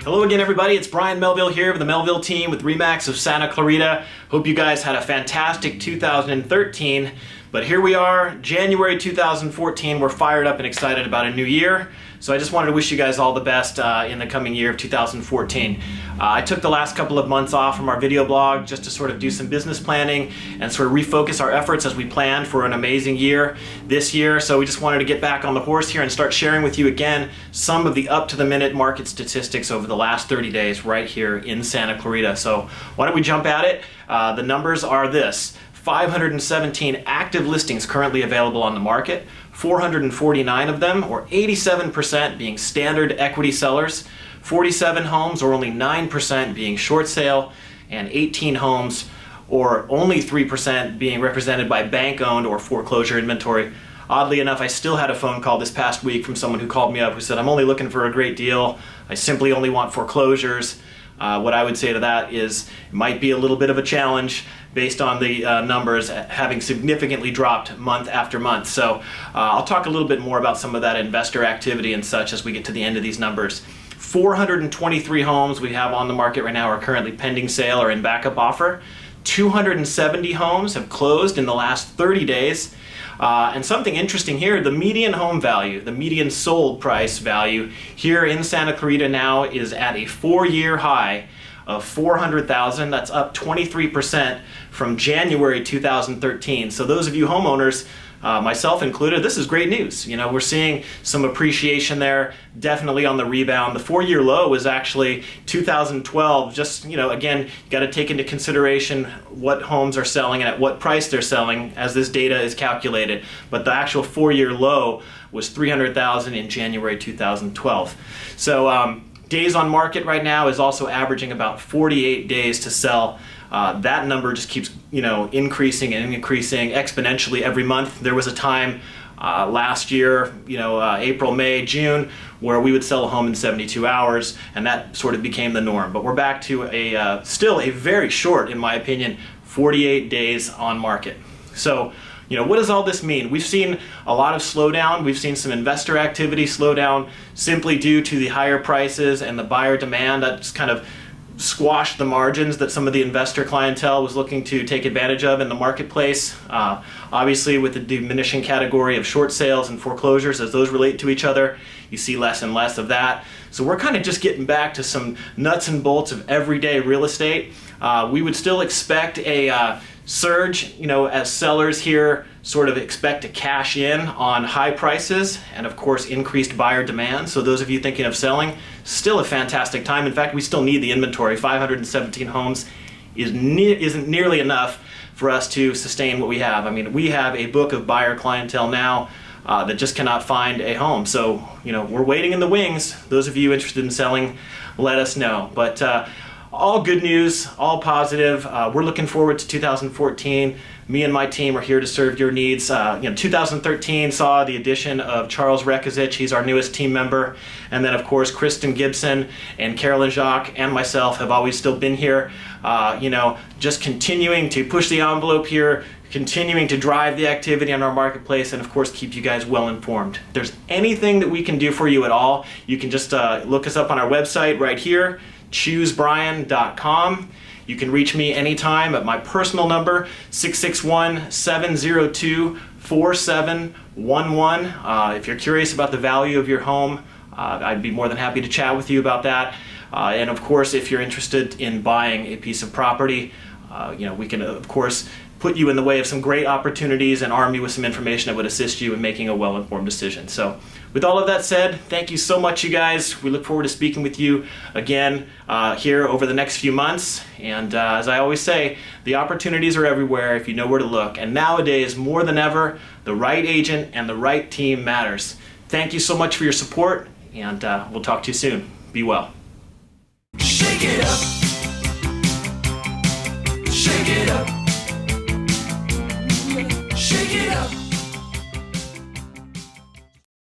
Hello again, everybody. It's Brian Melville here with the Melville team with RE/MAX of Santa Clarita. Hope you guys had a fantastic 2013, but here we are, January 2014. We're fired up and excited about a new year. So I just wanted to wish you guys all the best in the coming year of 2014. I took the last couple of months off from our video blog just to sort of do some business planning and sort of refocus our efforts as we plan for an amazing year this year. So we just wanted to get back on the horse here and start sharing with you again some of the up-to-the-minute market statistics over the last 30 days right here in Santa Clarita. So why don't we jump at it? The numbers are this. 517 active listings currently available on the market, 449 of them, or 87%, being standard equity sellers, 47 homes, or only 9%, being short sale, and 18 homes, or only 3%, being represented by bank-owned or foreclosure inventory. Oddly enough, I still had a phone call this past week from someone who called me up who said, I'm only looking for a great deal. I simply only want foreclosures. What I would say to that is it might be a little bit of a challenge based on the numbers having significantly dropped month after month. So I'll talk a little bit more about some of that investor activity and such as we get to the end of these numbers. 423 homes we have on the market right now are currently pending sale or in backup offer. 270 homes have closed in the last 30 days. And something interesting here, the median home value, the median sold price value here in Santa Clarita now is at a 4-year high of $400,000. That's up 23% from January 2013. So those of you homeowners, myself included, this is great news. You know, we're seeing some appreciation there, definitely on the rebound. The 4-year low was actually 2012. Just, you know, again, you got to take into consideration what homes are selling and at what price they're selling as this data is calculated. But the actual 4-year low was $300,000 in January 2012. So days on market right now is also averaging about 48 days to sell. That number just keeps, you know, increasing and increasing exponentially every month. There was a time last year, you know, April, May, June, where we would sell a home in 72 hours, and that sort of became the norm. But we're back to a still a very short, in my opinion, 48 days on market. So, you know, what does all this mean? We've seen a lot of slowdown. We've seen some investor activity slow down simply due to the higher prices and the buyer demand. That's kind of squashed the margins that some of the investor clientele was looking to take advantage of in the marketplace. Obviously, with the diminishing category of short sales and foreclosures as those relate to each other, you see less and less of that. So we're kind of just getting back to some nuts and bolts of everyday real estate. We would still expect a surge, you know, as sellers here sort of expect to cash in on high prices and of course increased buyer demand. So those of you thinking of selling, still a fantastic time. In fact, we still need the inventory. 517 homes isn't nearly enough for us to sustain what we have. I mean, we have a book of buyer clientele now that just cannot find a home. So, you know, we're waiting in the wings. Those of you interested in selling, let us know. But all good news, all positive. We're looking forward to 2014. Me and my team are here to serve your needs. 2013 saw the addition of Charles Rekazich. He's our newest team member. And then, of course, Kristen Gibson and Carolyn Jacques and myself have always still been here. Just continuing to push the envelope here, continuing to drive the activity in our marketplace, and of course keep you guys well informed. If there's anything that we can do for you at all, you can just look us up on our website right here, choosebrian.com. You can reach me anytime at my personal number, 661-702-4711. If you're curious about the value of your home, I'd be more than happy to chat with you about that. And of course, if you're interested in buying a piece of property, we can of course put you in the way of some great opportunities and arm you with some information that would assist you in making a well-informed decision. So with all of that said, thank you so much, you guys. We look forward to speaking with you again here over the next few months. And as I always say, the opportunities are everywhere if you know where to look. And nowadays, more than ever, the right agent and the right team matters. Thank you so much for your support, and we'll talk to you soon. Be well. Shake it up. Shake it up. Shake it up.